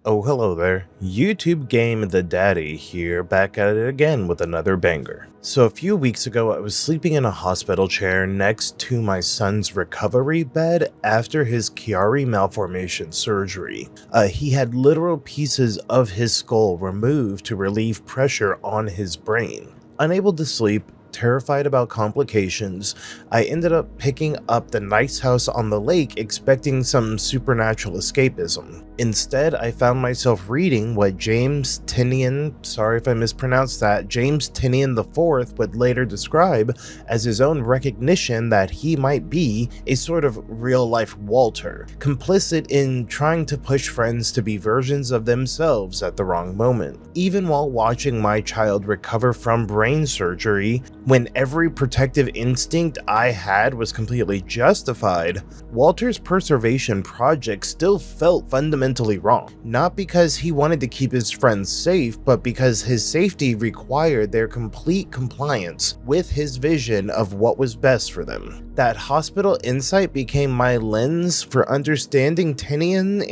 Oh, hello there. YouTube Game the Daddy here, back at it again with another banger. So a few weeks ago, I was sleeping in a hospital chair next to my son's recovery bed after his Chiari malformation surgery. He had literal pieces of his skull removed to relieve pressure on his brain. Unable to sleep, terrified about complications, I ended up picking up the nice house on the lake expecting some supernatural escapism. Instead, I found myself reading what James Tynion, sorry if I mispronounced that, James Tynion IV would later describe as his own recognition that he might be a sort of real-life Walter, complicit in trying to push friends to be versions of themselves at the wrong moment. Even while watching my child recover from brain surgery, when every protective instinct I had was completely justified, Walter's preservation project still felt fundamentally wrong. Not because he wanted to keep his friends safe, but because his safety required their complete compliance with his vision of what was best for them. That hospital insight became my lens for understanding Tynion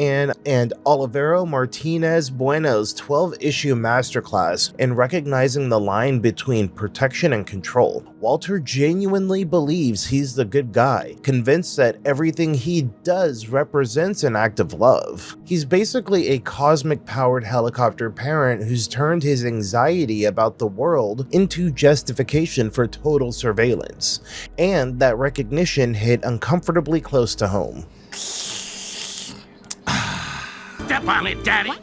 and Álvaro Martínez Bueno's 12-issue masterclass and recognizing the line between protection and control. Walter genuinely believes he's the good guy, convinced that everything he does represents an act of love. He's basically a cosmic-powered helicopter parent who's turned his anxiety about the world into justification for total surveillance, and that recognition hit uncomfortably close to home. Step on it, Daddy!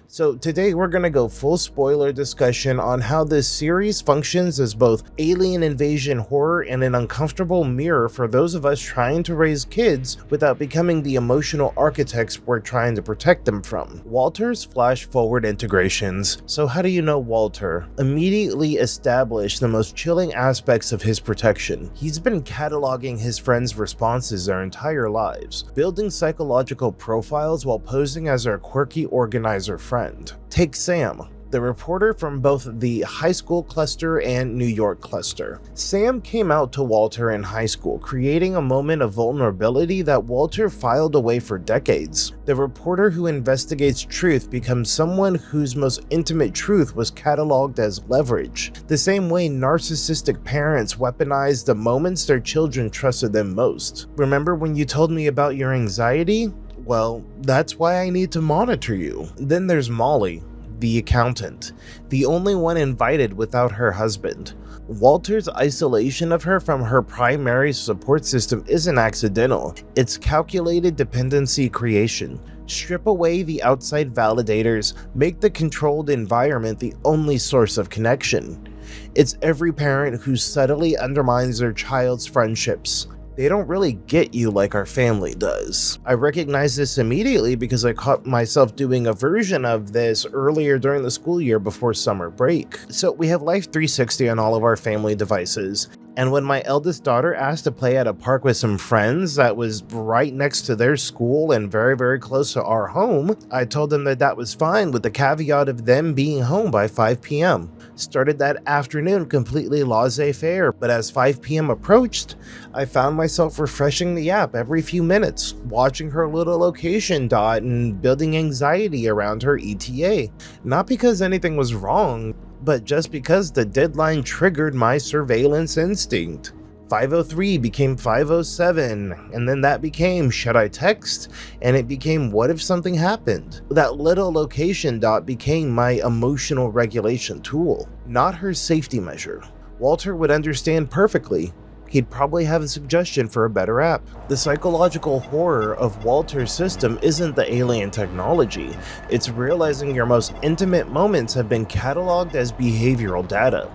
So today we're going to go full spoiler discussion on how this series functions as both alien invasion horror and an uncomfortable mirror for those of us trying to raise kids without becoming the emotional architects we're trying to protect them from. Walter's flash forward integrations. So how do you know Walter? Immediately establish the most chilling aspects of his protection. He's been cataloging his friends' responses their entire lives, building psychological profiles while posing as their quirky organizer friend. Take Sam, the reporter from both the high school cluster and New York cluster. Sam came out to Walter in high school, creating a moment of vulnerability that Walter filed away for decades. The reporter who investigates truth becomes someone whose most intimate truth was cataloged as leverage, the same way narcissistic parents weaponize the moments their children trusted them most. Remember when you told me about your anxiety? Well, that's why I need to monitor you. Then there's Molly, the accountant, the only one invited without her husband. Walter's isolation of her from her primary support system isn't accidental. It's calculated dependency creation. Strip away the outside validators, make the controlled environment the only source of connection. It's every parent who subtly undermines their child's friendships. They don't really get you like our family does. I recognize this immediately because I caught myself doing a version of this earlier during the school year before summer break. So we have Life 360 on all of our family devices. And when my eldest daughter asked to play at a park with some friends that was right next to their school and very, very close to our home, I told them that that was fine with the caveat of them being home by 5 p.m. Started that afternoon completely laissez-faire, but as 5 p.m. approached, I found myself refreshing the app every few minutes, watching her little location dot and building anxiety around her ETA. Not because anything was wrong, but just because the deadline triggered my surveillance instinct. 5:03 became 5:07, and then that became should I text? And it became what if something happened? That little location dot became my emotional regulation tool, not her safety measure. Walter would understand perfectly. He'd probably have a suggestion for a better app. The psychological horror of Walter's system isn't the alien technology. It's realizing your most intimate moments have been cataloged as behavioral data.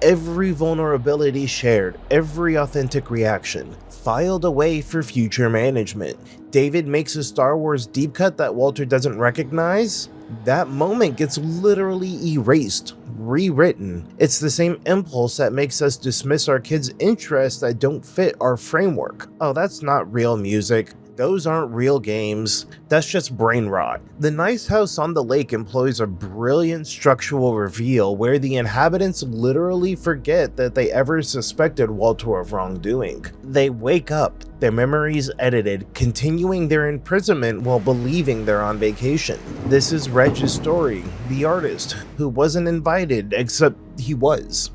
Every vulnerability shared, every authentic reaction, filed away for future management. David makes a Star Wars deep cut that Walter doesn't recognize. That moment gets literally erased, rewritten. It's the same impulse that makes us dismiss our kids' interests that don't fit our framework. Oh, that's not real music. those aren't real games, that's just brain rot. The nice house on the lake employs a brilliant structural reveal where the inhabitants literally forget that they ever suspected Walter of wrongdoing. They wake up, their memories edited, continuing their imprisonment while believing they're on vacation. This is Reg's story, the artist, who wasn't invited except he was.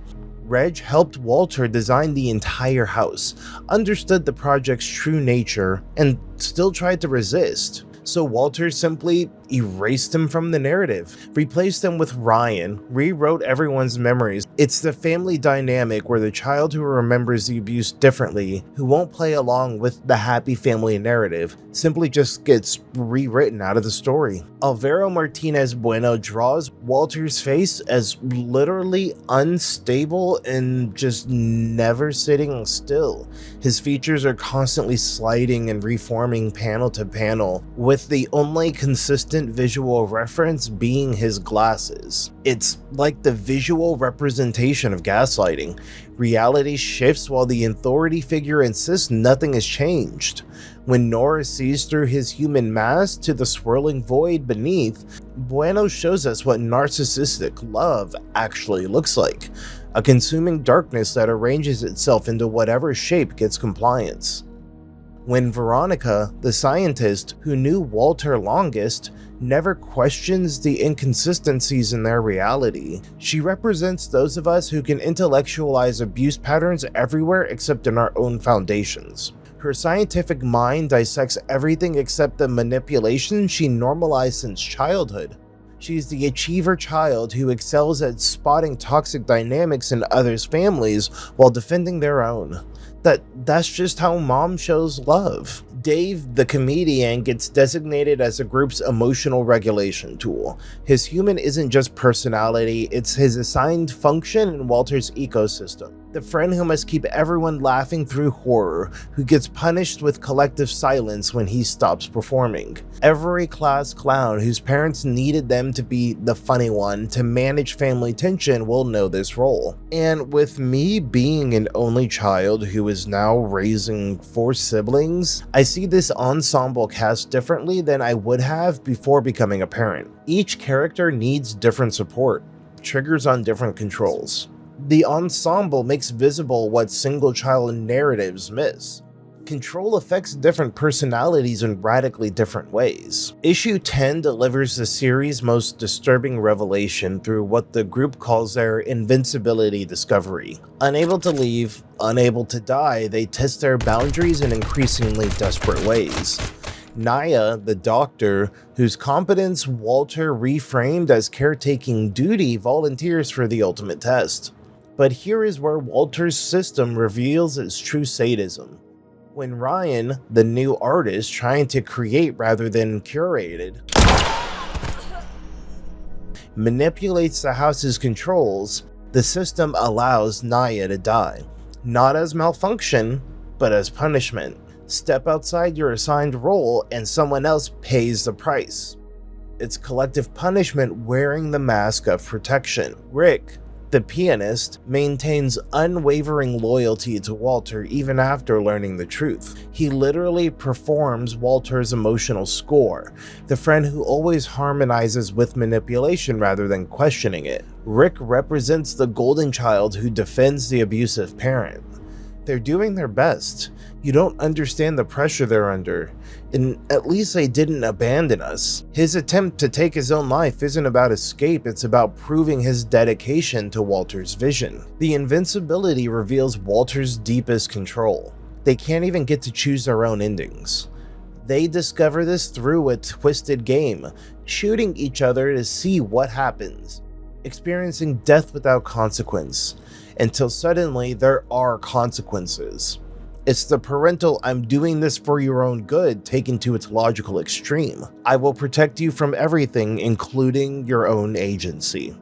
Reg helped Walter design the entire house, understood the project's true nature, and still tried to resist. So Walter simply erased him from the narrative, replaced him with Ryan, rewrote everyone's memories. It's the family dynamic where the child who remembers the abuse differently, who won't play along with the happy family narrative, simply just gets rewritten out of the story. Álvaro Martínez Bueno draws Walter's face as literally unstable and just never sitting still. His features are constantly sliding and reforming panel to panel, with the only consistent visual reference being his glasses. It's like the visual representation of gaslighting. Reality shifts while the authority figure insists nothing has changed. When Nora sees through his human mask to the swirling void beneath, Bueno shows us what narcissistic love actually looks like. A consuming darkness that arranges itself into whatever shape gets compliance. When Veronica, the scientist who knew Walter longest, never questions the inconsistencies in their reality, she represents those of us who can intellectualize abuse patterns everywhere except in our own foundations. Her scientific mind dissects everything except the manipulation she normalized since childhood. She's the achiever child who excels at spotting toxic dynamics in others' families while defending their own. That's just how mom shows love. Dave, the comedian, gets designated as the group's emotional regulation tool. His human isn't just personality, it's his assigned function in Walter's ecosystem. The friend who must keep everyone laughing through horror, who gets punished with collective silence when he stops performing. Every class clown whose parents needed them to be the funny one to manage family tension will know this role. And with me being an only child who is now raising 4 siblings, I see this ensemble cast differently than I would have before becoming a parent. Each character needs different support, triggers on different controls. The ensemble makes visible what single child narratives miss. Control affects different personalities in radically different ways. Issue 10 delivers the series' most disturbing revelation through what the group calls their invincibility discovery. Unable to leave, unable to die, they test their boundaries in increasingly desperate ways. Naya, the doctor, whose competence Walter reframed as caretaking duty, volunteers for the ultimate test. But here is where Walter's system reveals its true sadism. When Ryan, the new artist trying to create rather than curated, manipulates the house's controls, the system allows Naya to die. Not as malfunction, but as punishment. Step outside your assigned role and someone else pays the price. It's collective punishment wearing the mask of protection. Rick, the pianist, maintains unwavering loyalty to Walter even after learning the truth. He literally performs Walter's emotional score, the friend who always harmonizes with manipulation rather than questioning it. Rick represents the golden child who defends the abusive parent. They're doing their best. You don't understand the pressure they're under, and at least they didn't abandon us. His attempt to take his own life isn't about escape, it's about proving his dedication to Walter's vision. The invincibility reveals Walter's deepest control. They can't even get to choose their own endings. They discover this through a twisted game, shooting each other to see what happens, experiencing death without consequence, until suddenly there are consequences. It's the parental "I'm doing this for your own good" taken to its logical extreme. I will protect you from everything, including your own agency.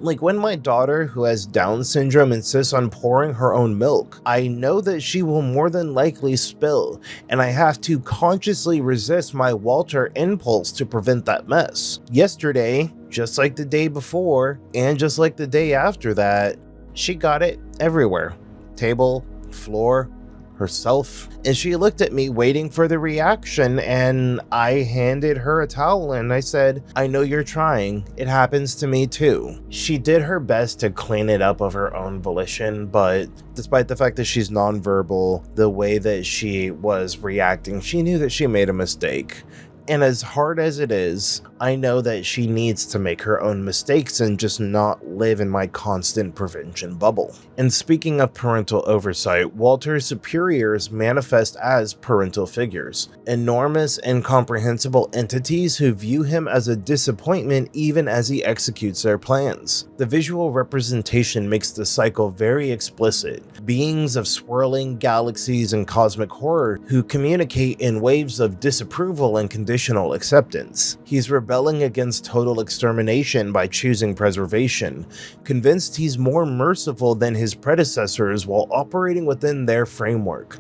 Like when my daughter, who has Down syndrome, insists on pouring her own milk, I know that she will more than likely spill, and I have to consciously resist my Walter impulse to prevent that mess. Yesterday, just like the day before, and just like the day after that, she got it everywhere. Table, floor, her herself. And she looked at me waiting for the reaction, and I handed her a towel and I said, "I know you're trying. It happens to me too." She did her best to clean it up of her own volition, but despite the fact that she's nonverbal, the way that she was reacting, she knew that she made a mistake. And as hard as it is, I know that she needs to make her own mistakes and just not live in my constant prevention bubble. And speaking of parental oversight, Walter's superiors manifest as parental figures, enormous incomprehensible entities who view him as a disappointment even as he executes their plans. The visual representation makes the cycle very explicit. Beings of swirling galaxies and cosmic horror who communicate in waves of disapproval and conditional acceptance. He's rebelling against total extermination by choosing preservation, convinced he's more merciful than his predecessors while operating within their framework.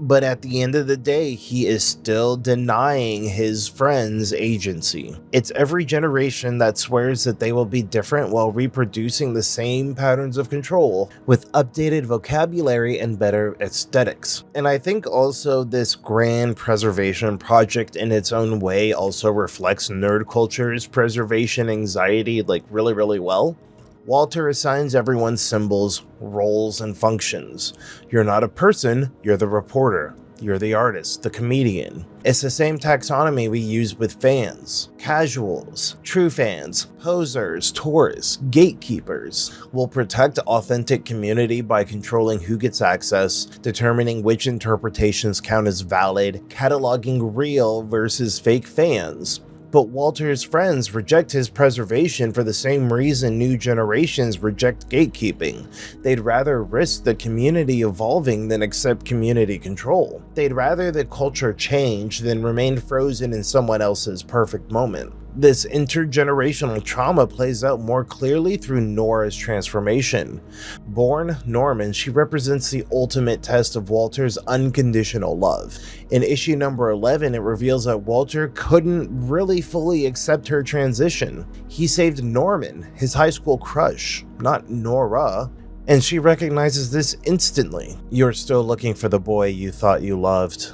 But at the end of the day, he is still denying his friends agency. It's every generation that swears that they will be different while reproducing the same patterns of control with updated vocabulary and better aesthetics. And I think also this grand preservation project in its own way also reflects nerd culture's preservation anxiety really well. Walter assigns everyone symbols, roles, and functions. You're not a person, you're the reporter. You're the artist, the comedian. It's the same taxonomy we use with fans. Casuals, true fans, posers, tourists, gatekeepers will protect authentic community by controlling who gets access, determining which interpretations count as valid, cataloging real versus fake fans. But Walter's friends reject his preservation for the same reason new generations reject gatekeeping. They'd rather risk the community evolving than accept community control. They'd rather the culture change than remain frozen in someone else's perfect moment. This intergenerational trauma plays out more clearly through Nora's transformation. Born Norman, she represents the ultimate test of Walter's unconditional love. In issue number 11, it reveals that Walter couldn't really fully accept her transition. He saved Norman, his high school crush, not Nora. And she recognizes this instantly. You're still looking for the boy you thought you loved,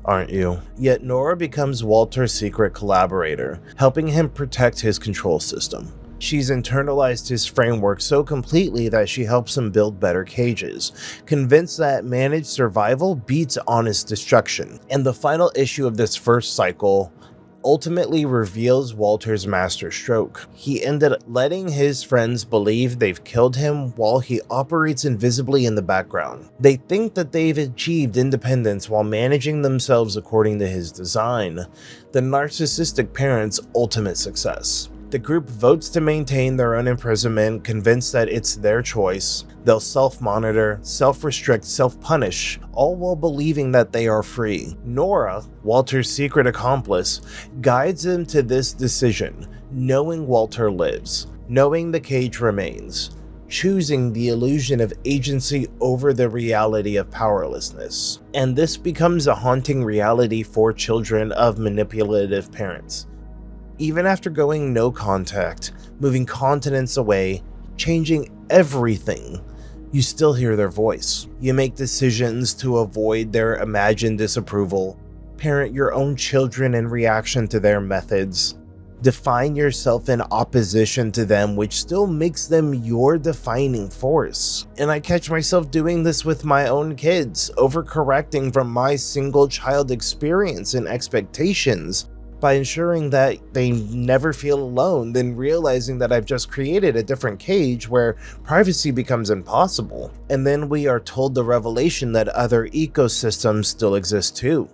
aren't you? Yet Nora becomes Walter's secret collaborator, helping him protect his control system. She's internalized his framework so completely that she helps him build better cages, convinced that managed survival beats honest destruction. And the final issue of this first cycle ultimately reveals Walter's masterstroke. He ended up letting his friends believe they've killed him while he operates invisibly in the background. They think that they've achieved independence while managing themselves according to his design, the narcissistic parent's ultimate success. The group votes to maintain their own imprisonment, convinced that it's their choice. They'll self-monitor, self-restrict, self-punish, all while believing that they are free. Nora, Walter's secret accomplice, guides them to this decision, knowing Walter lives, knowing the cage remains, choosing the illusion of agency over the reality of powerlessness. And this becomes a haunting reality for children of manipulative parents. Even after going no contact, moving continents away, changing everything, you still hear their voice. You make decisions to avoid their imagined disapproval, parent your own children in reaction to their methods, define yourself in opposition to them, which still makes them your defining force. And I catch myself doing this with my own kids, overcorrecting from my single child experience and expectations, by ensuring that they never feel alone, then realizing that I've just created a different cage where privacy becomes impossible. And then we are told the revelation that other ecosystems still exist too.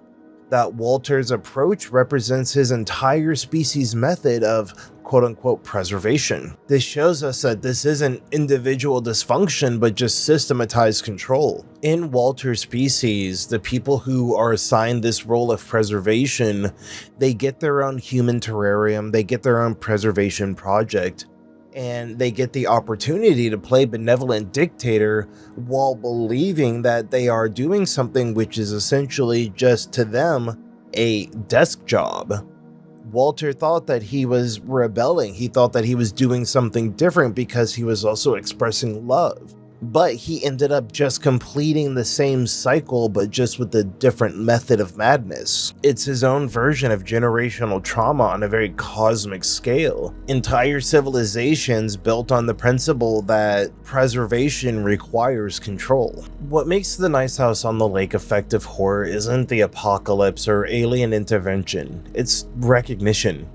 That Walter's approach represents his entire species' method of quote-unquote preservation. This shows us that this isn't individual dysfunction, but just systematized control. In Walter's species, the people who are assigned this role of preservation, they get their own human terrarium, they get their own preservation project, and they get the opportunity to play benevolent dictator while believing that they are doing something which is essentially just to them a desk job. Walter thought that he was rebelling. He thought that he was doing something different because he was also expressing love. but he ended up just completing the same cycle, but just with a different method of madness. It's his own version of generational trauma on a very cosmic scale. Entire civilizations built on the principle that preservation requires control. What makes The Nice House on the Lake effective horror isn't the apocalypse or alien intervention, it's recognition.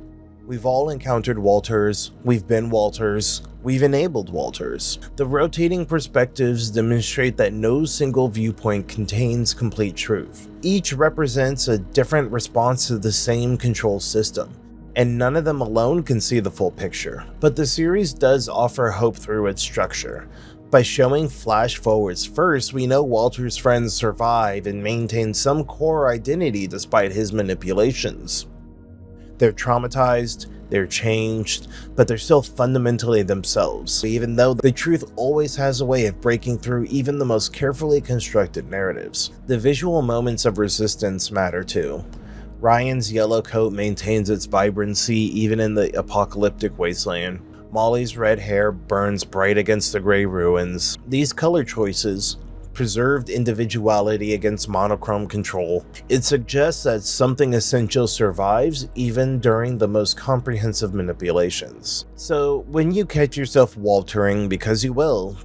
We've all encountered Walters, we've been Walters, we've enabled Walters. The rotating perspectives demonstrate that no single viewpoint contains complete truth. Each represents a different response to the same control system, and none of them alone can see the full picture. But the series does offer hope through its structure. By showing flash forwards first, we know Walter's friends survive and maintain some core identity despite his manipulations. They're traumatized, they're changed, but they're still fundamentally themselves, even though the truth always has a way of breaking through even the most carefully constructed narratives. The visual moments of resistance matter too. Ryan's yellow coat maintains its vibrancy even in the apocalyptic wasteland. Molly's red hair burns bright against the gray ruins. These color choices, preserved individuality against monochrome control. It suggests that something essential survives even during the most comprehensive manipulations. So when you catch yourself Waltering, because you will,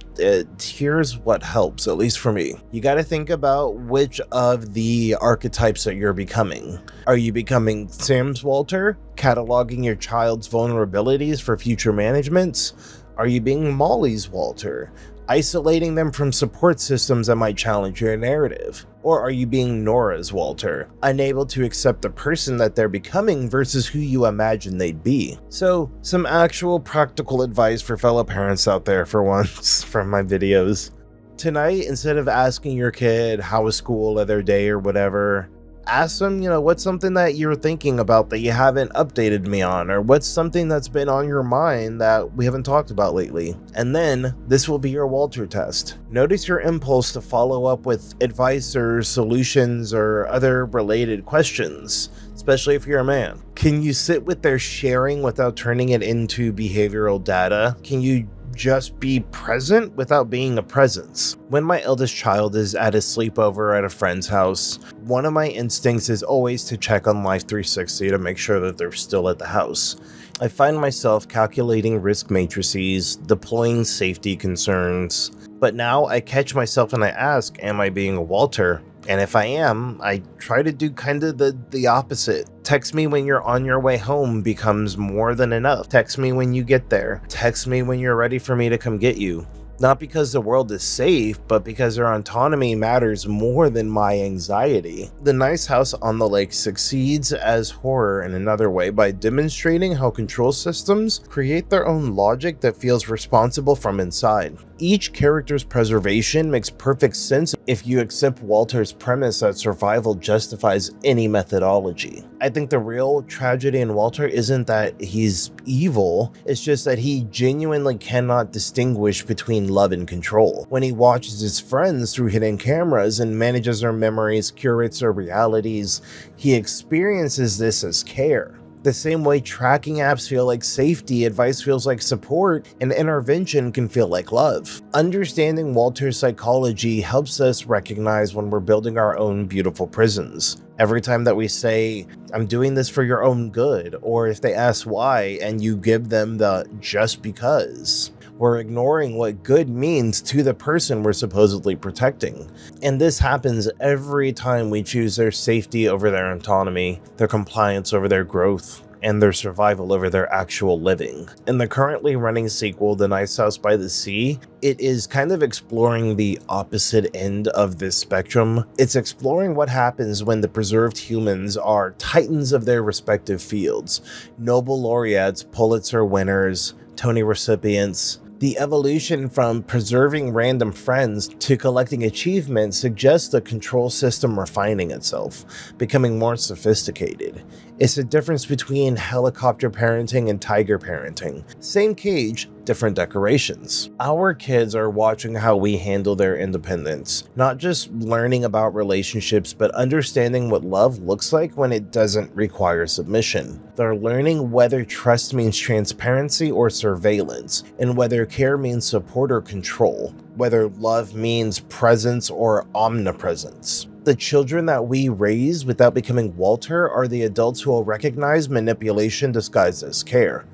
here's what helps, at least for me. You gotta think about which of the archetypes that you're becoming. Are you becoming Sam's Walter, cataloging your child's vulnerabilities for future managements? Are you being Molly's Walter, isolating them from support systems that might challenge your narrative? Or are you being Nora's Walter, unable to accept the person that they're becoming versus who you imagine they'd be? So, some actual practical advice for fellow parents out there for once from my videos. Tonight, instead of asking your kid how was school or their day or whatever, ask them, what's something that you're thinking about that you haven't updated me on, or what's something that's been on your mind that we haven't talked about lately. And then this will be your Walter test. Notice your impulse to follow up with advice or solutions or other related questions, especially if you're a man. Can you sit with their sharing without turning it into behavioral data? Can you just be present without being a presence? When my eldest child is at a sleepover at a friend's house, one of my instincts is always to check on Life 360 to make sure that they're still at the house. I find myself calculating risk matrices, deploying safety concerns, but now I catch myself and I ask, am I being a Walter? And if I am, I try to do kind of the opposite. Text me when you're on your way home becomes more than enough. Text me when you get there. Text me when you're ready for me to come get you. Not because the world is safe, but because their autonomy matters more than my anxiety. The Nice House on the Lake succeeds as horror in another way by demonstrating how control systems create their own logic that feels responsible from inside. Each character's preservation makes perfect sense if you accept Walter's premise that survival justifies any methodology. I think the real tragedy in Walter isn't that he's evil, it's just that he genuinely cannot distinguish between love and control. When he watches his friends through hidden cameras and manages their memories, curates their realities, he experiences this as care. The same way tracking apps feel like safety, advice feels like support, and intervention can feel like love. Understanding Walter's psychology helps us recognize when we're building our own beautiful prisons. Every time that we say, I'm doing this for your own good, or if they ask why and you give them the just because, we're ignoring what good means to the person we're supposedly protecting. And this happens every time we choose their safety over their autonomy, their compliance over their growth, and their survival over their actual living. In the currently running sequel, The Nice House by the Sea, it is kind of exploring the opposite end of this spectrum. It's exploring what happens when the preserved humans are titans of their respective fields, Nobel laureates, Pulitzer winners, Tony recipients. The evolution from preserving random friends to collecting achievements suggests the control system refining itself, becoming more sophisticated. It's the difference between helicopter parenting and tiger parenting. Same cage, different decorations. Our kids are watching how we handle their independence, not just learning about relationships, but understanding what love looks like when it doesn't require submission. They're learning whether trust means transparency or surveillance, and whether care means support or control, whether love means presence or omnipresence. The children that we raise without becoming Walter are the adults who will recognize manipulation disguised as care.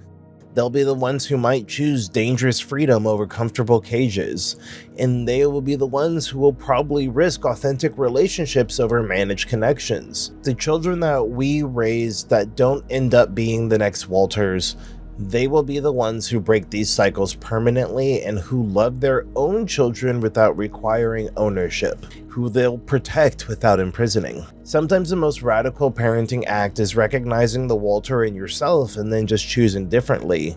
They'll be the ones who might choose dangerous freedom over comfortable cages, and they will be the ones who will probably risk authentic relationships over managed connections. The children that we raise that don't end up being the next Walters, they will be the ones who break these cycles permanently and who love their own children without requiring ownership, who they'll protect without imprisoning. Sometimes the most radical parenting act is recognizing the Walter in yourself and then just choosing differently.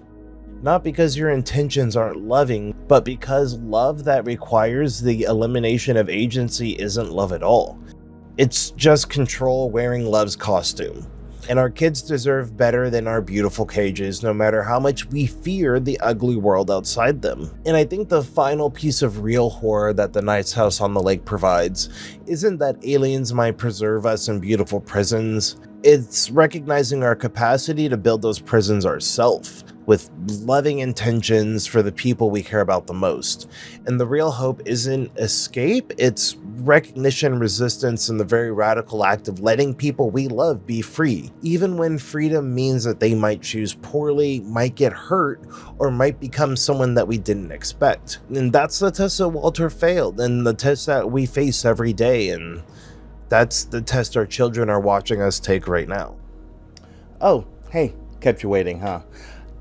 Not because your intentions aren't loving, but because love that requires the elimination of agency isn't love at all. It's just control wearing love's costume. And our kids deserve better than our beautiful cages, no matter how much we fear the ugly world outside them. And I think the final piece of real horror that the Nice House on the Lake provides isn't that aliens might preserve us in beautiful prisons. It's recognizing our capacity to build those prisons ourselves, with loving intentions for the people we care about the most. And the real hope isn't escape, it's recognition, resistance, and the very radical act of letting people we love be free, even when freedom means that they might choose poorly, might get hurt, or might become someone that we didn't expect. And that's the test that Walter failed, and the test that we face every day, and that's the test our children are watching us take right now. Oh, hey, kept you waiting, huh?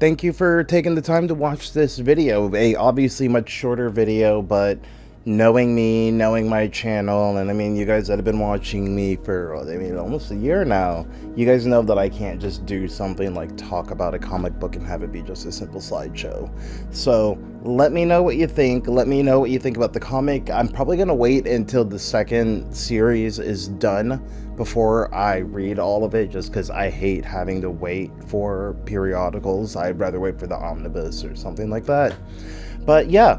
Thank you for taking the time to watch this video, a obviously much shorter video, but knowing me, knowing my channel, and I mean, you guys that have been watching me for, almost a year now, you guys know that I can't just do something like talk about a comic book and have it be just a simple slideshow. So let me know what you think. Let me know what you think about the comic. I'm probably going to wait until the second series is done before I read all of it, just because I hate having to wait for periodicals. I'd rather wait for the omnibus or something like that. But yeah,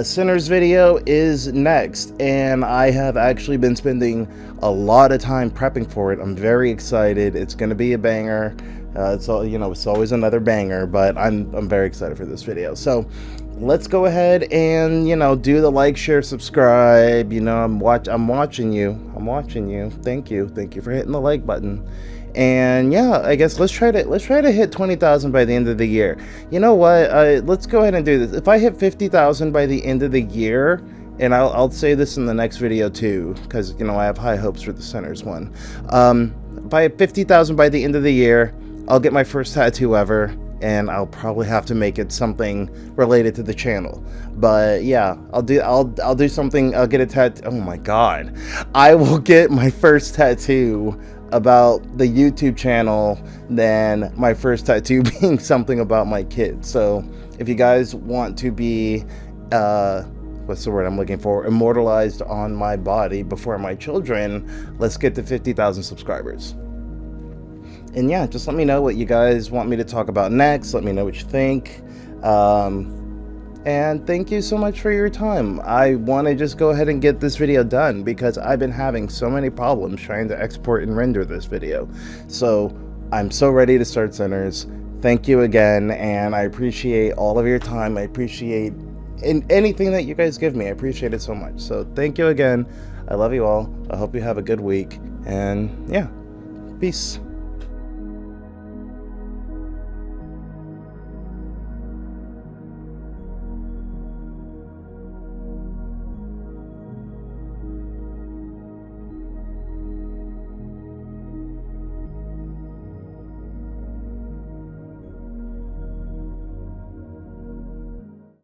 Sinner's video is next, and I have actually been spending a lot of time prepping for it. I'm very excited. It's going to be a banger. It's always another banger, but I'm very excited for this video. So let's go ahead and do the like, share, subscribe. I'm watching you. Thank you for hitting the like button. And yeah, I guess let's try to hit 20,000 by the end of the year. You know what? Let's go ahead and do this. If I hit 50,000 by the end of the year, and I'll say this in the next video too, because I have high hopes for the Centers one. If I hit 50,000 by the end of the year, I'll get my first tattoo ever, and I'll probably have to make it something related to the channel. But yeah, I'll do something. I'll get a tattoo. Oh my god, I will get my first tattoo about the YouTube channel than my first tattoo being something about my kids. So if you guys want to be what's the word I'm looking for, immortalized on my body before my children, let's get to 50,000 subscribers. And yeah, just let me know what you guys want me to talk about next. Let me know what you think. And thank you so much for your time. I want to just go ahead and get this video done because I've been having so many problems trying to export and render this video. So I'm so ready to start Centers. Thank you again, and I appreciate all of your time. I appreciate anything that you guys give me. I appreciate it so much. So thank you again. I love you all. I hope you have a good week. And yeah, peace.